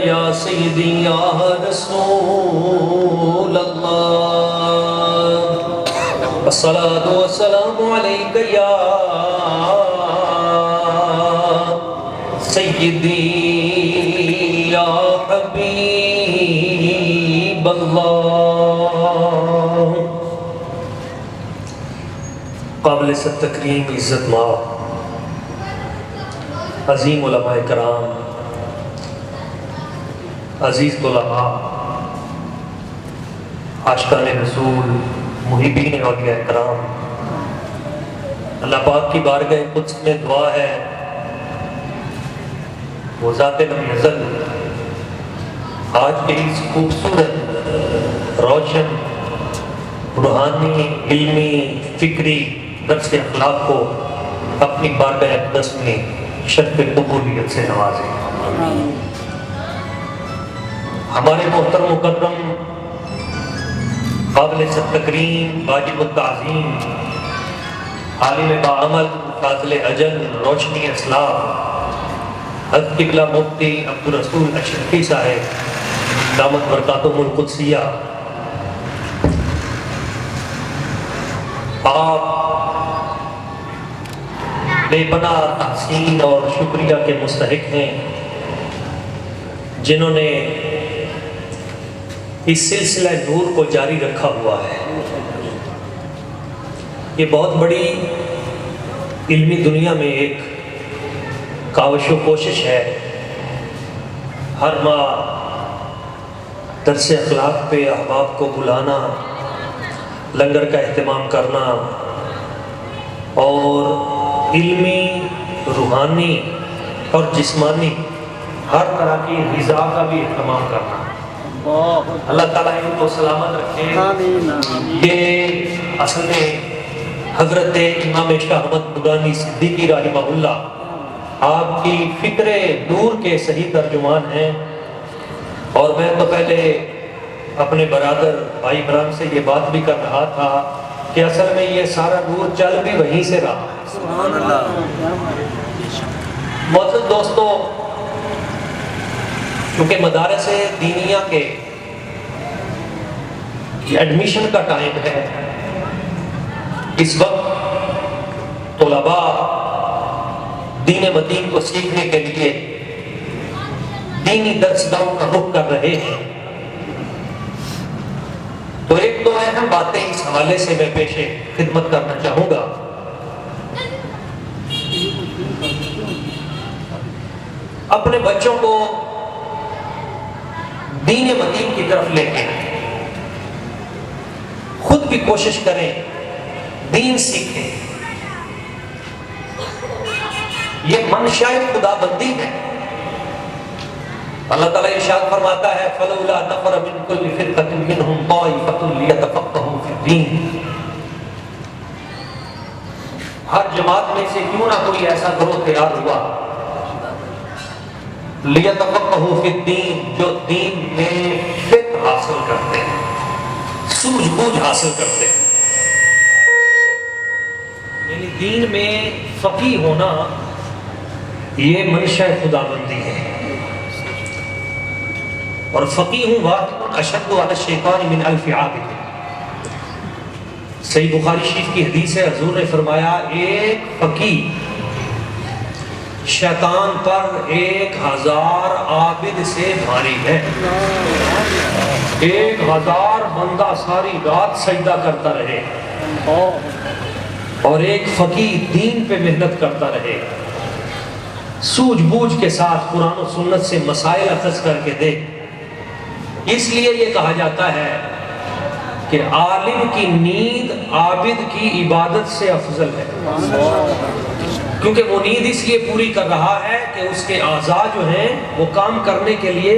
یا سیدی یا رسول اللہ، الصلاۃ والسلام علیک یا سیدی یا حبیب اللہ۔ قابل تکریم عزت مآب عظیم علماء کرام، عزیز طلباء، عاشقان رسول، محبین اولیاء کرام، اللہ پاک کی بارگاہ قدس میں دعا ہے وہ ذات لم یزل آج کے اس خوبصورت، روشن، روحانی، علمی، فکری درس اخلاق کو اپنی بارگاہ اقدس میں شرف قبولیت سے نوازے۔ ہمارے محترم مکرم، قابل تکریم، واجب التعظیم، عالم باعمل، فاضل اجل، روشنی اسلاف، حضرت قبلہ مفتی عبدالرسول اشرفی صاحب دامت برکاتہم القدسیہ، آپ بے پناہ تحسین اور شکریہ کے مستحق ہیں، جنہوں نے اس سلسلہ نور کو جاری رکھا ہوا ہے۔ یہ بہت بڑی علمی دنیا میں ایک کاوش و کوشش ہے، ہر ماہ درس اخلاق پہ احباب کو بلانا، لنگر کا اہتمام کرنا اور علمی، روحانی اور جسمانی ہر طرح کی غذا کا بھی اہتمام کرنا۔ اللہ تعالیٰ ان کو سلامت رکھے۔ یہ اصل میں حضرت امام شاہ احمد بغدادی صدیقی رحمہ اللہ آپ کی فکر نور کے صحیح ترجمان ہیں، اور میں تو پہلے اپنے برادر بھائی عمران سے یہ بات بھی کر رہا تھا کہ اصل میں یہ سارا نور چل بھی وہیں سے رہا ہے۔ سبحان اللہ۔ معزز دوستو، کیونکہ مدارس دینیہ کے ایڈمیشن کا ٹائم ہے، اس وقت طلباء دین مدین کو سیکھنے کے لیے دینی درس گاہوں کا رخ کر رہے ہیں، تو ایک دو اہم باتیں اس حوالے سے میں پیش خدمت کرنا چاہوں گا۔ اپنے بچوں کو دین مدین کی طرف لے کے خود بھی کوشش کریں، دین سیکھیں۔ یہ منشاء خدا بندی ہے۔ اللہ تعالیٰ ارشاد فرماتا ہے فَلَوْلَا نَفَرَ مِن كُلِّ فِرْقَةٍ مِّنْهُمْ طَائِفَةٌ لِيَتَفَقَّهُوا فِي الدِّينِ۔ ہر جماعت میں سے کیوں نہ کوئی ایسا گروہ تیار ہوا لِيَتَفَقَّهُوا فِي الدِّينِ، جو دین میں فقہ حاصل کرتے ہیں، سوجھ بوجھ حاصل کرتے ہیں۔ یعنی دین میں فقیہ ہونا یہ منشاء خدا بندی ہے، اور فقیہ واحد اشد علی الشیطان من الف عابد۔ صحیح بخاری شریف کی حدیث ہے، حضور نے فرمایا ایک فقیہ شیطان پر 1000 عابد سے بھاری ہے۔ 1000 بندہ ساری رات سجدہ کرتا رہے اور ایک فقیہ دین پہ محنت کرتا رہے، سوجھ بوجھ کے ساتھ قرآن و سنت سے مسائل اخذ کر کے دے۔ اس لیے یہ کہا جاتا ہے کہ عالم کی نیند عابد کی عبادت سے افضل ہے، کیونکہ وہ نیند اس لیے پوری کر رہا ہے کہ اس کے اعضاء جو ہیں وہ کام کرنے کے لیے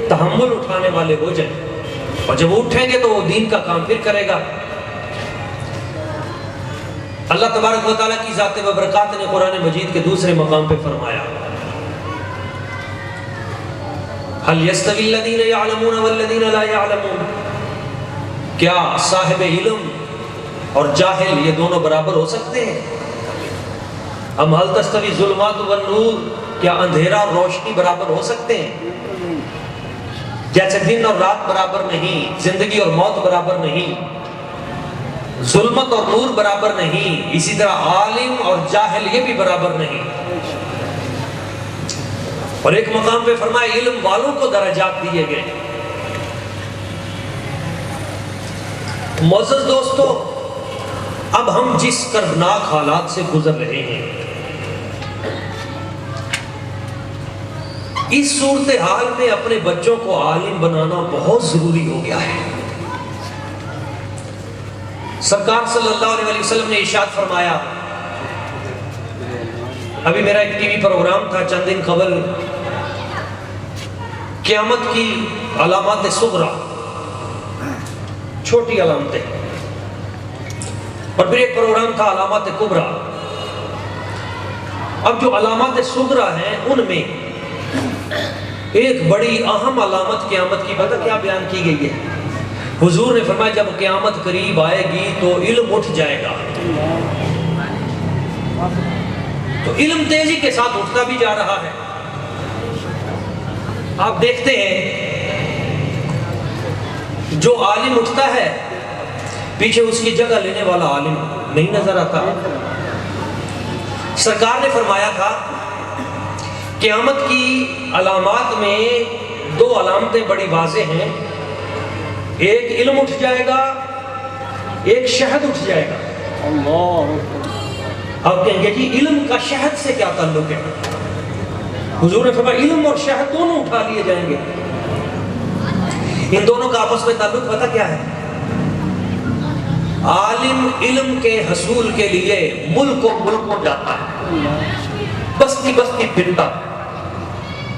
تحمل اٹھانے والے ہو جائیں، اور جب وہ اٹھیں گے تو وہ دین کا کام پھر کرے گا۔ اللہ تبارک و تعالیٰ کی ذات و برکات نے قرآن مجید کے دوسرے مقام پہ فرمایا هل يستوي الذين يعلمون والذين لا يعلمون، کیا صاحب علم اور جاہل یہ دونوں برابر ہو سکتے ہیں؟ ہم هل تستوي الظلمات والنور، کیا اندھیرا اور روشنی برابر ہو سکتے ہیں؟ جیسے دن اور رات برابر نہیں، زندگی اور موت برابر نہیں، ظلمت اور نور برابر نہیں، اسی طرح عالم اور جاہل یہ بھی برابر نہیں۔ اور ایک مقام پہ فرمایا علم والوں کو درجات دیے گئے۔ معزز دوستو، اب ہم جس کربناک حالات سے گزر رہے ہیں، اس صورتحال میں اپنے بچوں کو عالم بنانا بہت ضروری ہو گیا ہے۔ سرکار صلی اللہ علیہ وسلم نے ارشاد فرمایا، ابھی میرا ایک ٹی وی پروگرام تھا چند دن قبل، قیامت کی علامات صغریٰ، چھوٹی علامتیں، اور پھر ایک پروگرام تھا علامات کبریٰ۔ اب جو علامات صغریٰ ہیں ان میں ایک بڑی اہم علامت قیامت کی پتہ کیا بیان کی گئی ہے؟ حضور نے فرمایا جب قیامت قریب آئے گی تو علم اٹھ جائے گا۔ تو علم تیزی کے ساتھ اٹھتا بھی جا رہا ہے۔ آپ دیکھتے ہیں جو عالم اٹھتا ہے پیچھے اس کی جگہ لینے والا عالم نہیں نظر آتا۔ سرکار نے فرمایا تھا قیامت کی علامات میں دو علامتیں بڑی واضح ہیں، ایک علم اٹھ جائے گا، ایک شہد اٹھ جائے گا۔ آپ کہیں گے کہ علم کا شہد سے کیا تعلق ہے؟ حضور نے فرمایا علم اور شہد دونوں اٹھا لیے جائیں گے۔ ان دونوں کا آپس میں تعلق پتہ کیا ہے؟ عالم علم کے حصول کے لیے ملکوں جاتا ہے، بستی بستی پھرتا،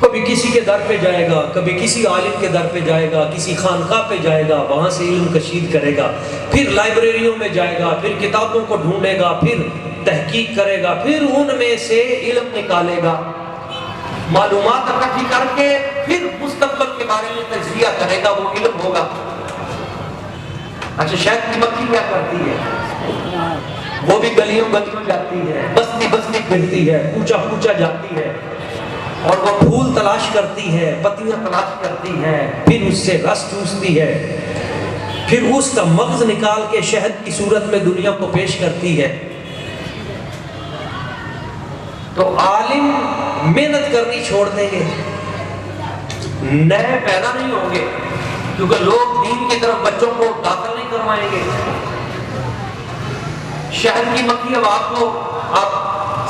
کبھی کسی کے در پہ جائے گا، کبھی کسی عالم کے در پہ جائے گا، کسی خانقاہ پہ جائے گا، وہاں سے علم کشید کرے گا، پھر لائبریریوں میں جائے گا، پھر کتابوں کو ڈھونڈے گا، پھر تحقیق کرے گا، پھر ان میں سے علم نکالے گا، معلومات اکٹھی کر کے پھر مستقبل کے بارے میں تجزیہ کرے گا، وہ علم ہوگا۔ اچھا شہد کی مکھی کیا کرتی ہے؟ وہ بھی گلیوں گلیوں جاتی ہے، بستی بستی پھرتی ہے، کوچہ کوچہ جاتی ہے، اور وہ پھول تلاش کرتی ہے، پتیاں تلاش کرتی ہے، پھر اس سے رس چوستی ہے، پھر اس کا مغز نکال کے شہد کی صورت میں دنیا کو پیش کرتی ہے۔ تو عالم محنت کرنی چھوڑ دیں گے، نئے پیدا نہیں ہوں گے، کیونکہ لوگ دین کی طرف بچوں کو داخل نہیں کروائیں گے۔ شہد کی مکھی، اب آپ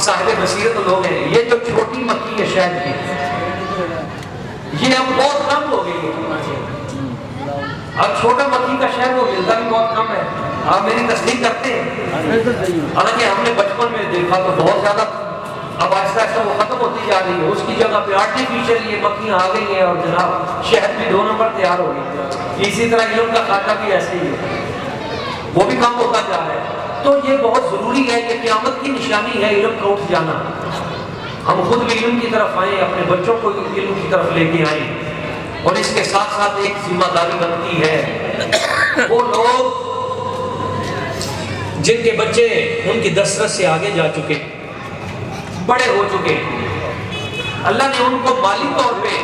صاحب بصیرت لوگ ہیں، یہ جو چھوٹی مکھی ہے شہد کی، یہ اب بہت کم ہو گئی ہے۔ اب چھوٹا مکھی کا شہد وہ ملتا بھی بہت کم ہے۔ آپ میری تصدیق کرتے ہیں؟ حالانکہ ہم نے بچپن میں دیکھا تو بہت زیادہ، اب آہستہ آہستہ وہ ختم ہوتی جا رہی ہے، اس کی جگہ پہ آرٹیفیشل یہ مکھیاں آ گئی ہیں، اور جناب شہد بھی 2 نمبر تیار ہو گئی۔ اسی طرح علم کا خاکہ بھی ایسے ہی ہے، وہ بھی کم ہوتا جا رہا ہے۔ تو یہ بہت ضروری ہے کہ قیامت کی نشانی ہے علم کا اٹھ جانا۔ ہم خود بھی علم کی طرف آئیں، اپنے بچوں کو علم کی طرف لے کے آئیں، اور اس کے ساتھ ساتھ ایک ذمہ داری بنتی ہے، وہ لوگ جن کے بچے ان کی دسترس سے آگے جا چکے، بڑے ہو چکے، اللہ نے ان کو مالی طور پہ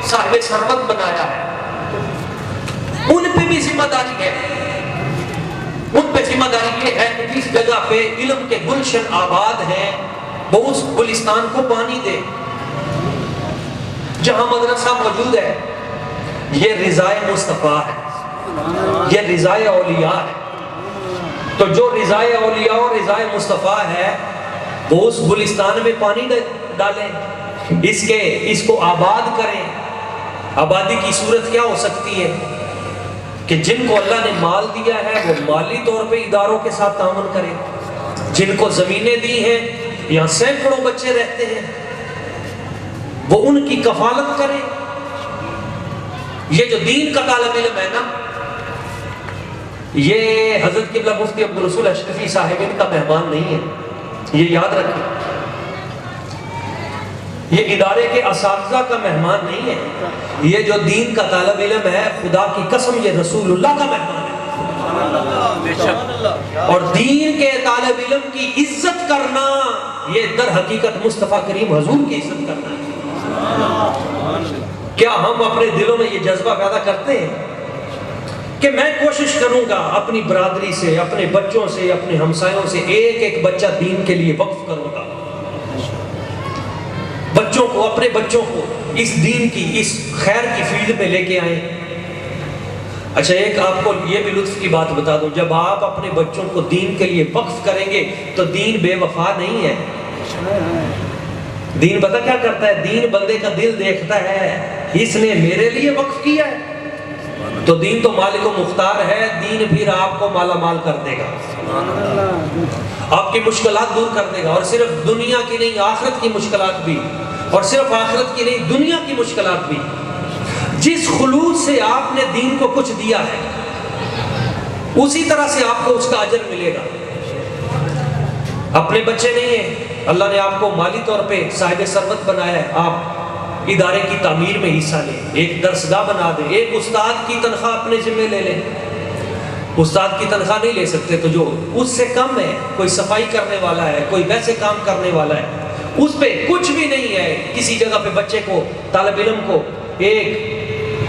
صاحب ثروت بنایا ہے، ان پہ بھی ذمہ داری ہے۔ ان پہ ذمہ داری یہ ہے کہ جس جگہ پہ علم کے گلشن آباد ہیں وہ اس گلستان کو پانی دے۔ جہاں مدرسہ موجود ہے یہ رضائے مصطفیٰ ہے، یہ رضائے اولیاء ہے، تو جو رضائے اولیاء اور رضائے مصطفیٰ ہے وہ اس گلستان میں پانی ڈالیں، اس کو آباد کریں۔ آبادی کی صورت کیا ہو سکتی ہے کہ جن کو اللہ نے مال دیا ہے وہ مالی طور پہ اداروں کے ساتھ تعاون کریں، جن کو زمینیں دی ہیں یہاں سینکڑوں بچے رہتے ہیں وہ ان کی کفالت کریں۔ یہ جو دین کا طالب علم ہے نا، یہ حضرت قبلہ مفتی عبدالرسول اشرفی صاحب ان کا مہمان نہیں ہے، یہ یاد رکھیں، یہ ادارے کے اساتذہ کا مہمان نہیں ہے، یہ جو دین کا طالب علم ہے خدا کی قسم یہ رسول اللہ کا مہمان ہے۔ اور دین کے طالب علم کی عزت کرنا یہ در حقیقت مصطفیٰ کریم حضور کی عزت کرنا ہے۔ کیا ہم اپنے دلوں میں یہ جذبہ پیدا کرتے ہیں کہ میں کوشش کروں گا اپنی برادری سے، اپنے بچوں سے، اپنے ہمسایوں سے ایک ایک بچہ دین کے لیے وقف کروں گا، بچوں کو، اپنے بچوں کو اس دین کی، اس خیر کی فیلڈ میں لے کے آئیں۔ اچھا ایک آپ کو یہ بھی لطف کی بات بتا دوں، جب آپ اپنے بچوں کو دین کے لیے وقف کریں گے تو دین بے وفا نہیں ہے۔ دین پتہ کیا کرتا ہے؟ دین بندے کا دل دیکھتا ہے، اس نے میرے لیے وقف کیا ہے تو دین تو مالک و مختار ہے، دین پھر آپ کو مالا مال کر دے گا، آپ کی مشکلات دور کر دے گا، اور صرف دنیا کی نہیں آخرت کی مشکلات بھی، اور صرف آخرت کی نہیں دنیا کی مشکلات بھی۔ جس خلوص سے آپ نے دین کو کچھ دیا ہے اسی طرح سے آپ کو اس کا اجر ملے گا۔ اپنے بچے نہیں ہیں، اللہ نے آپ کو مالی طور پہ صاحب ثروت بنایا ہے، آپ ادارے کی تعمیر میں حصہ لیں، ایک درسگاہ بنا دیں، ایک استاد کی تنخواہ اپنے ذمہ لے لیں۔ استاد کی تنخواہ نہیں لے سکتے تو جو اس سے کم ہے، کوئی صفائی کرنے والا ہے، کوئی ویسے کام کرنے والا ہے، اس پہ کچھ بھی نہیں ہے۔ کسی جگہ پہ بچے کو، طالب علم کو ایک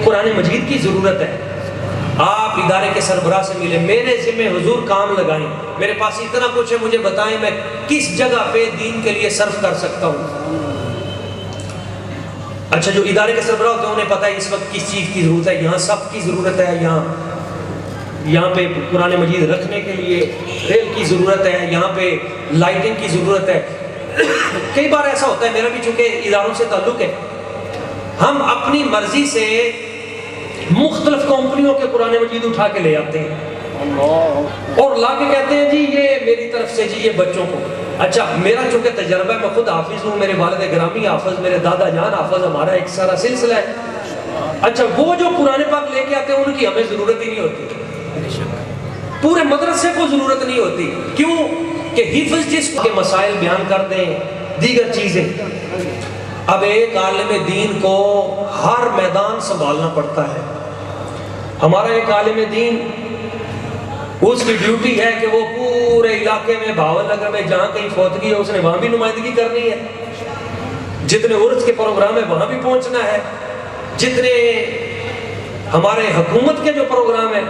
قرآن مجید کی ضرورت ہے، آپ ادارے کے سربراہ سے ملیں، میرے ذمہ حضور کام لگائیں، میرے پاس اتنا کچھ ہے، مجھے بتائیں میں کس جگہ پہ دین کے لیے صرف کر سکتا ہوں۔ اچھا جو ادارے کے سربراہ ہوتے ہیں انہیں پتہ ہے اس وقت کس چیز کی ضرورت ہے، یہاں صف کی ضرورت ہے، یہاں پہ قرآن مجید رکھنے کے لیے ریل کی ضرورت ہے، یہاں پہ لائٹنگ کی ضرورت ہے۔ کئی بار ایسا ہوتا ہے، میرا بھی چونکہ اداروں سے تعلق ہے، ہم اپنی مرضی سے مختلف کمپنیوں کے قرآن مجید اٹھا کے لے آتے ہیں اور لا کے کہتے ہیں جی یہ میری طرف سے، جی یہ بچوں کو۔ اچھا میرا چونکہ تجربہ ہے، میں خود حافظ ہوں، میرے والد گرامی حافظ، میرے دادا جان حافظ، ہمارا ایک سارا سلسلہ ہے۔ اچھا وہ جو قرآن پاک لے کے آتے ہیں ان کی ہمیں ضرورت ہی نہیں ہوتی، پورے مدرسے کو ضرورت نہیں ہوتی، کیوں کہ حفظ جس کے مسائل بیان کر دیں، دیگر چیزیں۔ اب ایک عالم دین کو ہر میدان سنبھالنا پڑتا ہے۔ ہمارا ایک عالم دین، اس کی ڈیوٹی ہے کہ وہ پورے علاقے میں، بھاول نگر میں جہاں کہیں فوتگی ہے اس نے وہاں بھی نمائندگی کرنی ہے، جتنے عرس کے پروگرام ہے وہاں بھی پہنچنا ہے، جتنے ہمارے حکومت کے جو پروگرام ہیں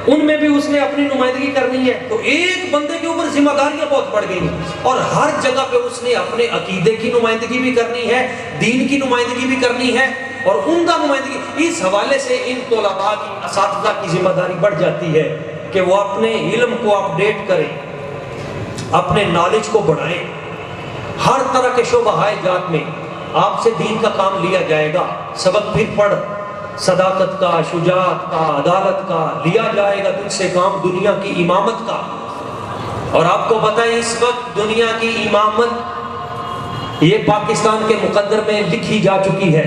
ان میں بھی اس نے اپنی نمائندگی کرنی ہے۔ تو ایک بندے کے اوپر ذمہ داریاں بہت بڑھ گئی ہیں، اور ہر جگہ پہ اس نے اپنے عقیدے کی نمائندگی بھی کرنی ہے، دین کی نمائندگی بھی کرنی ہے، اور عمدہ نمائندگی۔ اس حوالے سے ان طلباء کی، اساتذہ کی ذمہ داری بڑھ جاتی ہے کہ وہ اپنے علم کو اپڈیٹ کریں، اپنے نالج کو بڑھائیں۔ ہر طرح کے شعبہ جات میں آپ سے دین کا کام لیا جائے گا، سبق پھر پڑھ، صداقت کا، شجاعت کا، عدالت کا لیا جائے گا تجھ سے کام، دنیا کی امامت کا۔ اور آپ کو پتہ ہے اس وقت دنیا کی امامت یہ پاکستان کے مقدر میں لکھی جا چکی ہے۔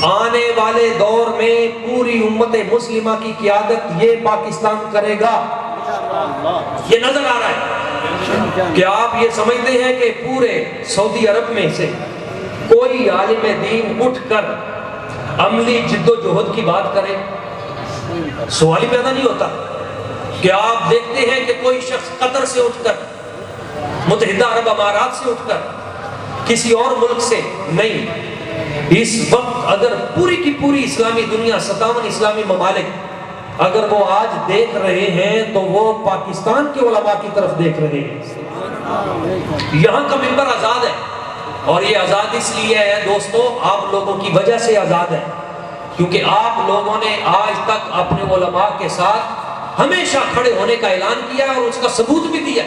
آنے والے دور میں پوری امت مسلمہ کی قیادت یہ پاکستان کرے گا، یہ نظر آ رہا ہے۔ کیا آپ یہ سمجھتے ہیں کہ پورے سعودی عرب میں سے کوئی عالم دین اٹھ کر عملی جد و جہد کی بات کرے؟ سوال ہی پیدا نہیں ہوتا۔ کیا آپ دیکھتے ہیں کہ کوئی شخص قطر سے اٹھ کر، متحدہ عرب امارات سے اٹھ کر، کسی اور ملک سے نہیں؟ اس وقت اگر پوری کی پوری اسلامی دنیا، 57 اسلامی ممالک اگر وہ آج دیکھ رہے ہیں تو وہ پاکستان کے علماء کی طرف دیکھ رہے ہیں۔ یہاں کا منبر آزاد ہے، اور یہ آزاد اس لیے ہے دوستو، آپ لوگوں کی وجہ سے آزاد ہے، کیونکہ آپ لوگوں نے آج تک اپنے علماء کے ساتھ ہمیشہ کھڑے ہونے کا اعلان کیا اور اس کا ثبوت بھی دیا۔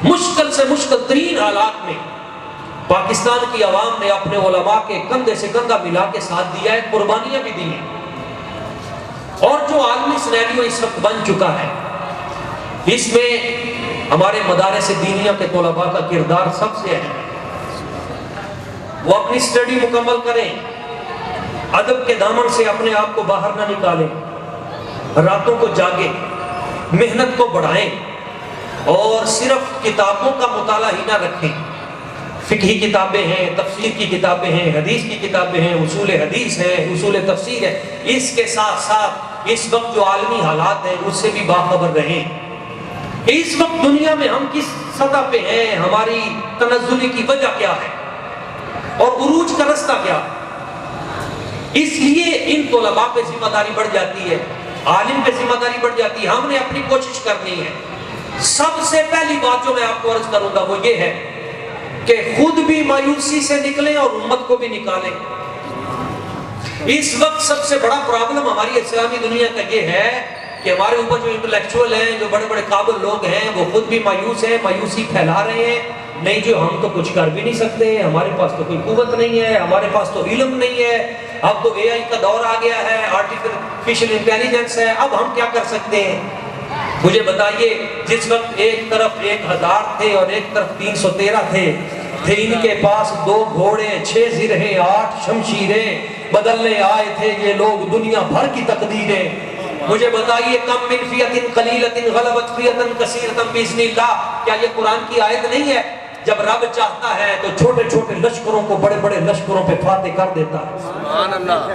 مشکل سے مشکل ترین حالات میں پاکستان کی عوام نے اپنے علماء کے کندھے سے کندھا ملا کے ساتھ دیا ہے، قربانیاں بھی دی ہیں۔ اور جو عالمی سینیریو اس وقت بن چکا ہے، اس میں ہمارے مدارس دینیہ کے طلباء کا کردار سب سے اہم ہے۔ وہ اپنی سٹڈی مکمل کریں، ادب کے دامن سے اپنے آپ کو باہر نہ نکالیں، راتوں کو جاگیں، محنت کو بڑھائیں، اور صرف کتابوں کا مطالعہ ہی نہ رکھیں۔ فقہی کتابیں ہیں، تفسیر کی کتابیں ہیں، حدیث کی کتابیں ہیں، اصول حدیث ہے، اصول تفسیر ہے، اس کے ساتھ ساتھ اس وقت جو عالمی حالات ہیں اس سے بھی باخبر رہیں کہ اس وقت دنیا میں ہم کس سطح پہ ہیں، ہماری تنزلی کی وجہ کیا ہے اور عروج کا رستہ کیا ہے۔ اس لیے ان طلباء پہ ذمہ داری بڑھ جاتی ہے، عالم پہ ذمہ داری بڑھ جاتی ہے، ہم نے اپنی کوشش کرنی ہے۔ سب سے پہلی بات جو میں آپ کو عرض کروں گا وہ یہ ہے کہ خود بھی مایوسی سے نکلیں اور امت کو بھی نکالیں۔ اس وقت سب سے بڑا پرابلم ہماری اسلامی دنیا کا یہ ہے کہ ہمارے اوپر جو انٹلیکچوئل ہیں، جو بڑے بڑے قابل لوگ ہیں، وہ خود بھی مایوس ہیں، مایوسی پھیلا رہے ہیں، نہیں جو ہم تو کچھ کر بھی نہیں سکتے، ہمارے پاس تو کوئی قوت نہیں ہے، ہمارے پاس تو علم نہیں ہے، اب تو اے آئی کا دور آ گیا ہے، آرٹیفیشل انٹیلیجنس ہے، اب ہم کیا کر سکتے ہیں؟ مجھے بتائیے، جس وقت ایک طرف 1000 تھے اور ایک طرف 313 تھے ان کے پاس 2 گھوڑے، 6 زرہیں، 8 شمشیریں، بدلنے آئے تھے یہ لوگ دنیا بھر کی تقدیریں۔ مجھے بتائیے، کم من فیۃ قلیلۃ غلبت فیۃ کثیرۃ باذن اللہ، کیا یہ قرآن کی آیت نہیں ہے؟ جب رب چاہتا ہے تو چھوٹے چھوٹے لشکروں کو بڑے بڑے لشکروں پہ فاتح کر دیتا ہے۔ سبحان اللہ،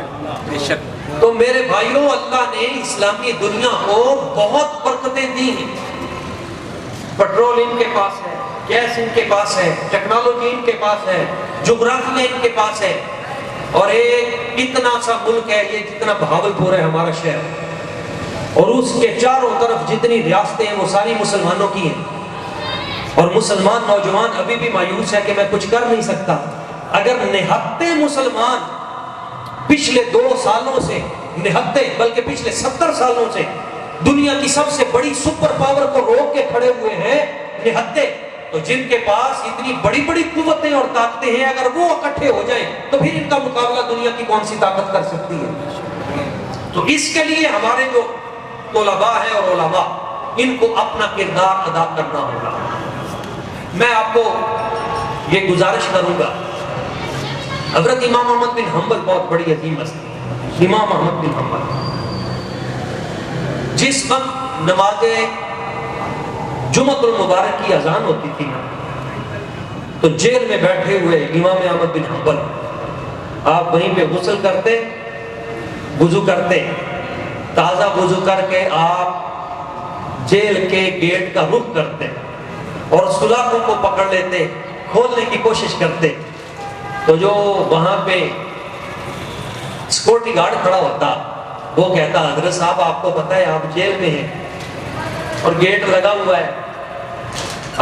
بے شک۔ تو میرے بھائیوں، اللہ نے اسلامی دنیا کو بہت برکتیں دی ہیں۔ پیٹرول ان کے پاس ہے، گیس ان کے پاس ہے، ٹیکنالوجی ان کے پاس ہے، جغرافیہ ان کے پاس ہے، اور ایک اتنا سا ملک ہے یہ جتنا بہاولپور ہے ہمارا شہر، اور اس کے چاروں طرف جتنی ریاستیں ہیں وہ ساری مسلمانوں کی ہیں، اور مسلمان نوجوان ابھی بھی مایوس ہے کہ میں کچھ کر نہیں سکتا۔ اگر نہتے مسلمان پچھلے 2 سالوں سے، نہتے بلکہ پچھلے 70 سالوں سے دنیا کی سب سے بڑی سپر پاور کو روک کے کھڑے ہوئے ہیں، نہتے، تو جن کے پاس اتنی بڑی بڑی قوتیں اور طاقتیں ہیں، اگر وہ اکٹھے ہو جائیں تو پھر ان کا مقابلہ دنیا کی کون سی طاقت کر سکتی ہے؟ تو اس کے لیے ہمارے جو طلباء ہیں اور علماء، ان کو اپنا کردار ادا کرنا ہوگا۔ میں آپ کو یہ گزارش کروں گا، حضرت امام احمد بن حنبل بہت بڑی عظیم ہستی، امام احمد بن حنبل، جس وقت نماز جمعۃ المبارک کی اذان ہوتی تھی نا، تو جیل میں بیٹھے ہوئے امام احمد بن حنبل آپ وہیں پہ غسل کرتے، وضو کرتے، تازہ وضو کر کے آپ جیل کے گیٹ کا رخ کرتے اور سلاخوں کو پکڑ لیتے، کھولنے کی کوشش کرتے، تو جو وہاں پہ سیکورٹی گارڈ کھڑا ہوتا وہ کہتا، حضرت صاحب آپ کو پتہ ہے آپ جیل میں ہیں اور گیٹ لگا ہوا ہے،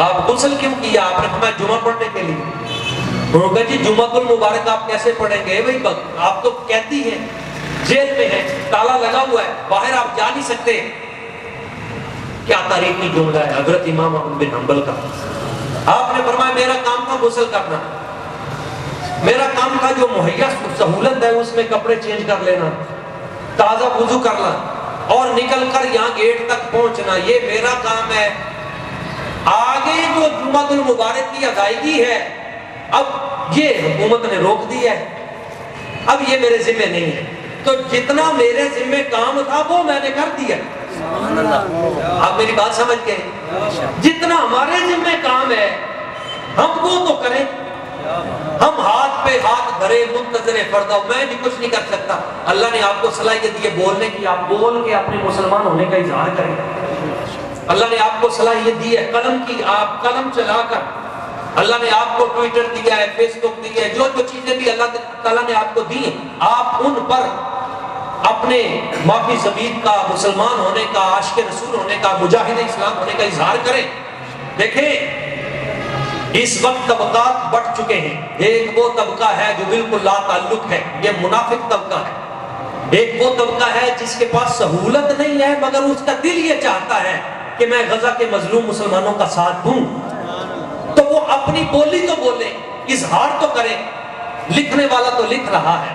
آپ غسل کیوں کیا؟ آپ نے فرمایا جمعہ پڑھنے کے لیے۔ انہوں نے کہا جی جمعۃ المبارک آپ کیسے پڑھیں گے بھائی، آپ تو کہتی ہیں جیل میں ہیں، تالا لگا ہوا ہے، باہر آپ جا نہیں سکتے۔ کیا تاریخی جملہ ہے حضرت امام احمد بن حنبل کا۔ آپ نے فرمایا میرا کام تھا غسل کرنا، میرا کام تھا جو مہیا سہولت ہے اس میں کپڑے چینج کر لینا، تازہ وضو کرنا اور نکل کر یہاں گیٹ تک پہنچنا، یہ میرا کام ہے۔ آگے جو جمعۃ المبارک کی ادائیگی ہے اب یہ حکومت نے روک دی ہے، اب یہ میرے ذمہ نہیں ہے، تو جتنا میرے ذمہ کام تھا وہ میں نے کر دیا۔ آپ میری بات سمجھ گئے؟ جتنا ہمارے ذمہ کام ہے ہم وہ تو کریں، ہم ہاتھ پہ ہاتھ دھرے منتظر فردا، میں بھی کچھ نہیں کر سکتا۔ اللہ نے آپ کو صلاحیت دی بولنے کی، آپ بول کے اپنے مسلمان ہونے کا اظہار کریں۔ اللہ نے آپ کو صلاحیت دی ہے قلم کی، آپ قلم چلا کر، اللہ نے آپ کو ٹویٹر دیا ہے، فیس بک دی ہے، جو جو چیزیں بھی اللہ تعالیٰ نے آپ کو دی ہیں، آپ ان پر اپنے معافی ضمیر کا، مسلمان ہونے کا، عاشق رسول ہونے کا، مجاہد اسلام ہونے کا اظہار کریں۔ دیکھیں اس وقت طبقات بڑھ چکے ہیں، ایک وہ طبقہ ہے جو بالکل لا تعلق ہے، یہ منافق طبقہ ہے، ایک وہ طبقہ ہے جس کے پاس سہولت نہیں ہے مگر اس کا دل یہ چاہتا ہے کہ میں غزہ کے مظلوم مسلمانوں کا ساتھ دوں، تو وہ اپنی بولی تو بولے، اظہار تو کرے۔ لکھنے والا تو لکھ رہا ہے،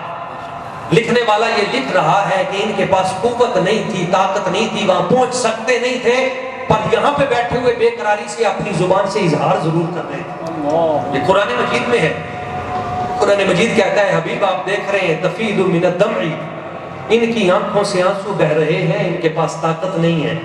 لکھنے والا یہ لکھ رہا ہے کہ ان کے پاس قوت نہیں تھی، طاقت نہیں تھی، وہاں پہنچ سکتے نہیں تھے، پر یہاں پہ بیٹھے ہوئے بے قراری سے اپنی زبان سے اظہار ضرور کر رہے تھے۔ یہ قرآن مجید میں ہے، قرآن مجید کہتا ہے حبیب آپ دیکھ رہے ہیں تفیض من الدمع، ان کی آنکھوں سے آنسو بہ رہے ہیں، ان کے پاس طاقت نہیں ہے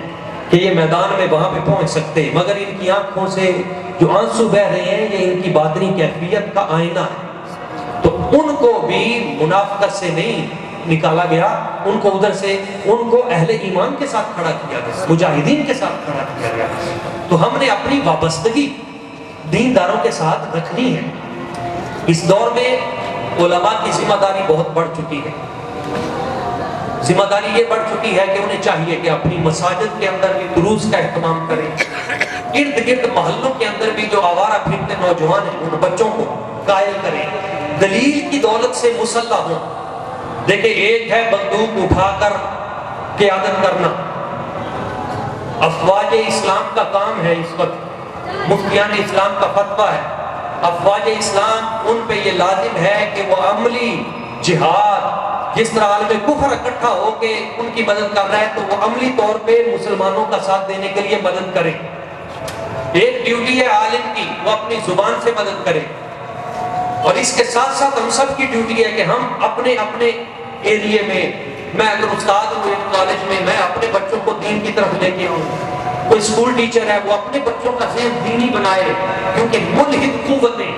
کہ یہ میدان میں وہاں پہ پہنچ سکتے، مگر ان کی آنکھوں سے جو آنسو بہ رہے ہیں یہ ان کی باطنی کیفیت کا آئینہ ہے۔ تو ان کو بھی منافقت سے نہیں نکالا گیا، ان کو ادھر سے ان کو اہل ایمان کے ساتھ کھڑا کیا گیا، مجاہدین کے ساتھ کھڑا کیا گیا۔ تو ہم نے اپنی وابستگی دینداروں کے ساتھ رکھنی ہے۔ اس دور میں علماء کی ذمہ داری بہت بڑھ چکی ہے۔ ذمہ داری یہ بڑھ چکی ہے کہ انہیں چاہیے کہ اپنی مساجد کے اندر بھی دروس کا اہتمام کریں، ارد گرد محلوں کے اندر بھی جو آوارہ پھرتے نوجوان ہیں ان بچوں کو قائل کریں، دلیل کی دولت سے مسلح ہوں۔ دیکھیں، ایک ہے بندوق اٹھا کر قیادت کرنا، افواج اسلام کا کام ہے، اس وقت مفتیان اسلام کا فتویٰ ہے، افواج اسلام ان پہ یہ لازم ہے کہ وہ عملی جہاد، جس طرح عالم کفر اکٹھا ہو کے ان کی مدد کر رہا ہے تو وہ عملی طور پہ مسلمانوں کا ساتھ دینے کے لیے مدد کریں۔ ایک ڈیوٹی ہے عالم کی، وہ اپنی زبان سے مدد کرے، اور اس کے ساتھ ساتھ ہم سب کی ڈیوٹی ہے کہ ہم اپنے اپنے ایریے میں، میں اگر استاد ہوں ایک کالج میں، میں اپنے بچوں کو دین کی طرف لے کے آؤں۔ کوئی اسکول ٹیچر ہے، وہ اپنے بچوں کا ذہن دینی بنائے، کیونکہ ملحد قوتیں،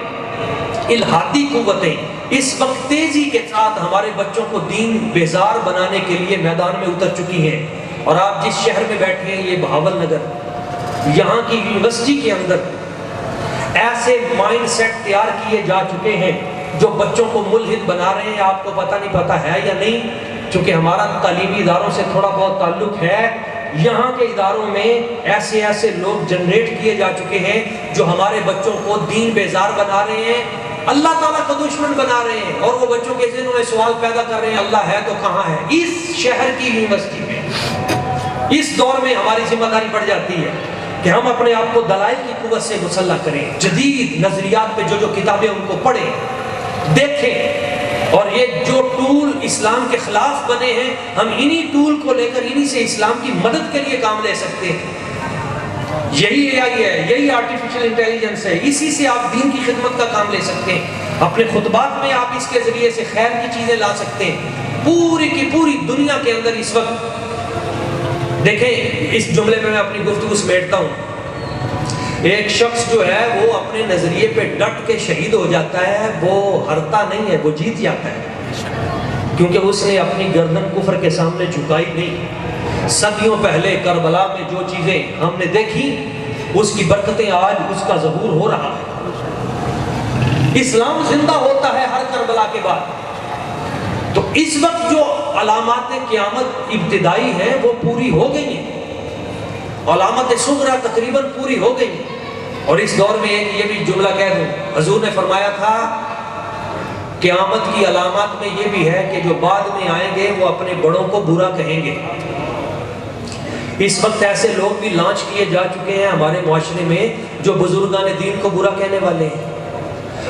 الہاتی قوتیں اس وقت تیزی کے ساتھ ہمارے بچوں کو دین بیزار بنانے کے لیے میدان میں اتر چکی ہیں۔ اور آپ جس شہر میں بیٹھے ہیں، یہ بہاول نگر، یہاں کی یونیورسٹی کے اندر ایسے مائنڈ سیٹ تیار کیے جا چکے ہیں جو بچوں کو ملحد بنا رہے ہیں۔ آپ کو پتہ نہیں پتہ ہے یا نہیں، چونکہ ہمارا تعلیمی اداروں سے تھوڑا بہت تعلق ہے، یہاں کے اداروں میں ایسے ایسے لوگ جنریٹ کیے جا چکے ہیں جو ہمارے بچوں کو دین بیزار بنا رہے ہیں، اللہ تعالیٰ کا دشمن بنا رہے ہیں، اور وہ بچوں کے ذہنوں میں سوال پیدا کر رہے ہیں اللہ ہے تو کہاں ہے۔ اس شہر کی یونیورسٹی میں اس دور میں ہماری ذمہ داری پڑ جاتی ہے کہ ہم اپنے آپ کو دلائل کی قوت سے مسلح کریں، جدید نظریات پہ جو کتابیں ان کو پڑھیں، دیکھیں، اور یہ جو ٹول اسلام کے خلاف بنے ہیں ہم انہی ٹول کو لے کر انہی سے اسلام کی مدد کے لیے کام لے سکتے ہیں۔ یہی اے آئی ہے، یہی آرٹیفیشل انٹیلیجنس ہے، اسی سے آپ دین کی خدمت کا کام لے سکتے ہیں، اپنے خطبات میں آپ اس کے ذریعے سے خیر کی چیزیں لا سکتے ہیں۔ پوری کی پوری دنیا کے اندر اس وقت دیکھیں، اس جملے میں اپنی گفتگو سمیٹتا ہوں، ایک شخص جو ہے وہ اپنے نظریے پہ ڈٹ کے شہید ہو جاتا ہے، وہ ہرتا نہیں ہے، وہ جیت جاتا ہے، کیونکہ اس نے اپنی گردن کفر کے سامنے جھکائی نہیں۔ صدیوں پہلے کربلا میں جو چیزیں ہم نے دیکھی، اس کی برکتیں آج اس کا ظہور ہو رہا ہے۔ اسلام زندہ ہوتا ہے ہر کربلا کے بعد۔ تو اس وقت جو علامات قیامت ابتدائی ہیں وہ پوری ہو گئی ہیں، علامت صغریٰ تقریباً پوری ہو گئی ہیں۔ اور اس دور میں ایک یہ بھی جملہ کہہ دوں، حضور نے فرمایا تھا قیامت کی علامات میں یہ بھی ہے کہ جو بعد میں آئیں گے وہ اپنے بڑوں کو برا کہیں گے۔ اس وقت ایسے لوگ بھی لانچ کیے جا چکے ہیں ہمارے معاشرے میں جو بزرگان دین کو برا کہنے والے ہیں۔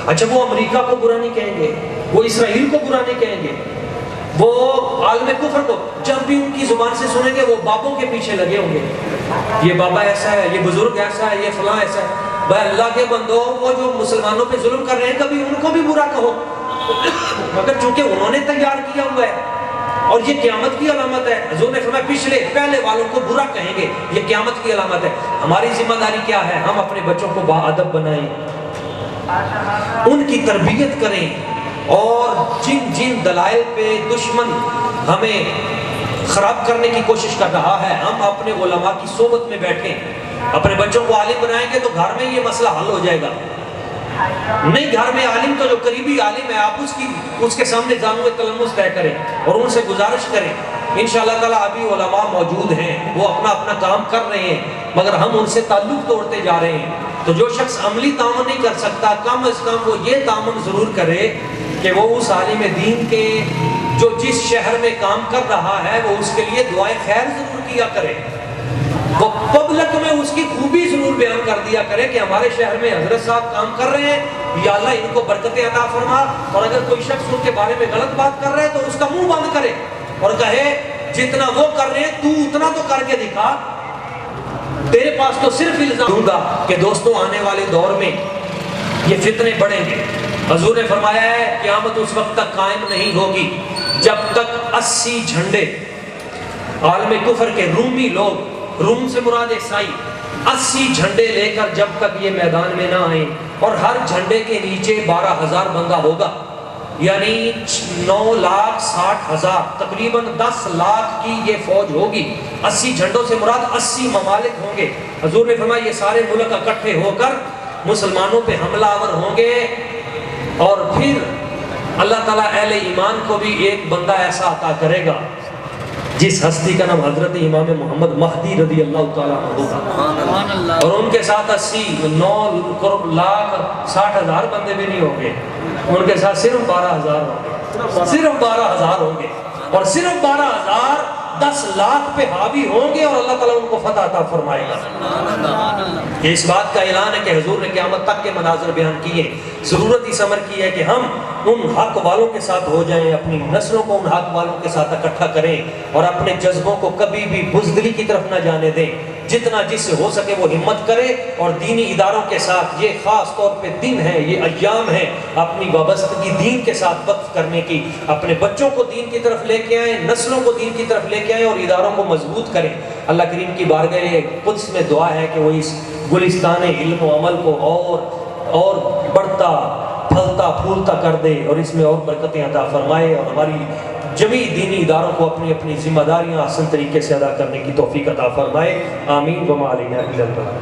اچھا، وہ امریکہ کو برا نہیں کہیں گے، وہ اسرائیل کو برا نہیں کہیں گے، وہ عالم کفر کو جب بھی ان کی زبان سے سنیں گے وہ بابوں کے پیچھے لگے ہوں گے، یہ بابا ایسا ہے، یہ بزرگ ایسا ہے، یہ فلاں ایسا ہے۔ بھائی اللہ کے بندو، وہ جو مسلمانوں پہ ظلم کر رہے ہیں کبھی ان کو بھی برا کہو، مگر چونکہ انہوں نے تیار کیا ہوا ہے اور یہ قیامت کی علامت ہے۔ حضور نے فرمایا پہلے والوں کو برا کہیں گے، یہ قیامت کی علامت ہے۔ ہماری ذمہ داری کیا ہے؟ ہم اپنے بچوں کو باادب بنائیں، ان کی تربیت کریں، اور جن جن دلائل پہ دشمن ہمیں خراب کرنے کی کوشش کر رہا ہے ہم اپنے علماء کی صحبت میں بیٹھیں، اپنے بچوں کو عالم بنائیں گے تو گھر میں یہ مسئلہ حل ہو جائے گا۔ نہیں، گھر میں عالم تو جو قریبی عالم ہے آپ اس کے سامنے زانو تلمس طے کریں اور ان سے گزارش کریں۔ انشاءاللہ تعالیٰ ابھی علماء موجود ہیں، وہ اپنا اپنا کام کر رہے ہیں، مگر ہم ان سے تعلق توڑتے جا رہے ہیں۔ تو جو شخص عملی تعاون نہیں کر سکتا، کم از کم وہ یہ تعاون ضرور کرے کہ وہ اس عالم دین کے جو جس شہر میں کام کر رہا ہے وہ اس کے لیے دعائے خیر ضرور کیا کرے، وہ پبلک میں اس کی خوبی ضرور بیان کر دیا کرے کہ ہمارے شہر میں حضرت صاحب کام کر رہے ہیں، یا اللہ ان کو برکتیں عطا فرما۔ اور اگر کوئی شخص ان کے بارے میں غلط بات کر رہا ہے تو اس کا منہ بند کرے اور کہے جتنا وہ کر رہے ہیں تو اتنا تو کر کے دکھا، تیرے پاس تو صرف الزام دوں گا کہ دوستوں آنے والے دور میں یہ فتنے بڑھیں گے۔ حضور نے فرمایا ہے قیامت اس وقت تک قائم نہیں ہوگی جب تک 80 جھنڈے عالم کفر کے رومی لوگ، روم سے مراد عیسائی، 80 جھنڈے لے کر جب تک یہ میدان میں نہ آئیں، اور ہر جھنڈے کے نیچے 12,000 بندہ ہوگا یعنی 9,60,000 تقریباً 10 لاکھ کی یہ فوج ہوگی. 80 جھنڈوں سے مراد 80 ممالک ہوں گے. حضور نے فرمایا یہ سارے ملک اکٹھے ہو کر مسلمانوں پہ حملہ آور ہوں گے. اور پھر اللہ تعالیٰ اہل ایمان کو بھی ایک بندہ ایسا عطا کرے گا جس ہستی کا نام حضرت امام محمد مہدی رضی اللہ تعالیٰ عنہ. اور ان کے ساتھ 9,60,000 بندے بھی نہیں ہوں گے. ان کے ساتھ صرف 12,000 ہوں گے. صرف 12,000 ہوں گے. اور صرف 12,000 10 لاکھ پہ حاوی ہوں گے اور اللہ تعالیٰ ان کو فتح عطا فرمائے گا. یہ اس بات کا اعلان ہے کہ حضور نے قیامت تک کے مناظر بیان کیے. ضرورت اس امر کی ہے کہ ہم ان حق والوں کے ساتھ ہو جائیں, اپنی نسلوں کو ان حق والوں کے ساتھ اکٹھا کریں اور اپنے جذبوں کو کبھی بھی بزدلی کی طرف نہ جانے دیں. جتنا جس سے ہو سکے وہ ہمت کرے اور دینی اداروں کے ساتھ, یہ خاص طور پہ دن ہے, یہ ایام ہے, اپنی وابستگی دین کے ساتھ وقف کرنے کی. اپنے بچوں کو دین کی طرف لے کے آئیں, نسلوں کو دین کی طرف لے کے آئیں اور اداروں کو مضبوط کریں. اللہ کریم کی بارگاہ قدس میں دعا ہے کہ وہ اس گلستان علم و عمل کو اور بڑھتا پھلتا پھولتا کر دے اور اس میں اور برکتیں عطا فرمائے اور ہماری جمیع دینی اداروں کو اپنی اپنی ذمہ داریاں احسن طریقے سے ادا کرنے کی توفیق عطا فرمائے. آمین. وما علینا الا البلاغ.